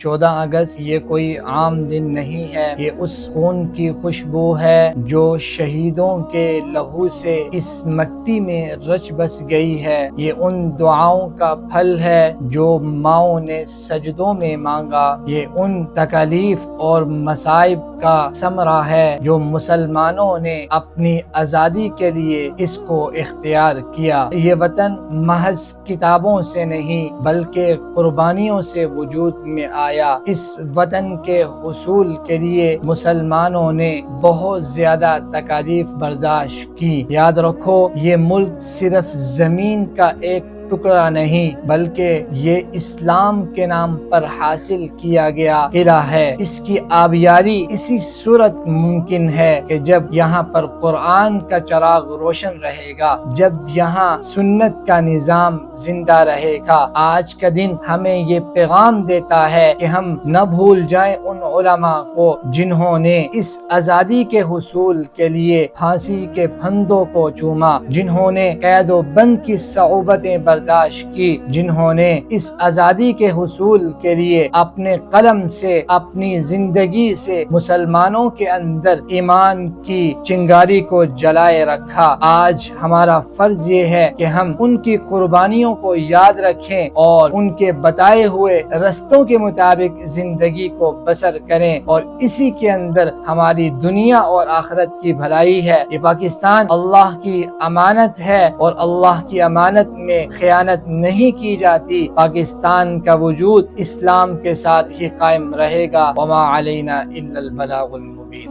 14 اگست یہ کوئی عام دن نہیں ہے، یہ اس خون کی خوشبو ہے جو شہیدوں کے لہو سے اس مٹی میں رچ بس گئی ہے۔ یہ ان دعاؤں کا پھل ہے جو ماؤں نے سجدوں میں مانگا۔ یہ ان تکالیف اور مصائب کا ثمرہ ہے جو مسلمانوں نے اپنی آزادی کے لیے اس کو اختیار کیا۔ یہ وطن محض کتابوں سے نہیں بلکہ قربانیوں سے وجود میں آیا۔ اس وطن کے حصول کے لیے مسلمانوں نے بہت زیادہ تکالیف برداشت کی۔ یاد رکھو، یہ ملک صرف زمین کا ایک ٹکڑا نہیں بلکہ یہ اسلام کے نام پر حاصل کیا گیا قلعہ ہے۔ اس کی آبیاری اسی صورت ممکن ہے کہ جب یہاں پر قرآن کا چراغ روشن رہے گا، جب یہاں سنت کا نظام زندہ رہے گا۔ آج کا دن ہمیں یہ پیغام دیتا ہے کہ ہم نہ بھول جائیں ان علماء کو جنہوں نے اس آزادی کے حصول کے لیے پھانسی کے پھندوں کو چوما، جنہوں نے قید و بند کی صعوبتیں برداشت کی، جنہوں نے اس آزادی کے حصول کے لیے اپنے قلم سے، اپنی زندگی سے مسلمانوں کے اندر ایمان کی چنگاری کو جلائے رکھا۔ آج ہمارا فرض یہ ہے کہ ہم ان کی قربانیوں کو یاد رکھیں اور ان کے بتائے ہوئے رستوں کے مطابق زندگی کو بسر کریں، اور اسی کے اندر ہماری دنیا اور آخرت کی بھلائی ہے۔ یہ پاکستان اللہ کی امانت ہے اور اللہ کی امانت میں خیانت نہیں کی جاتی۔ پاکستان کا وجود اسلام کے ساتھ ہی قائم رہے گا۔ وما علینا الا البلاغ المبین۔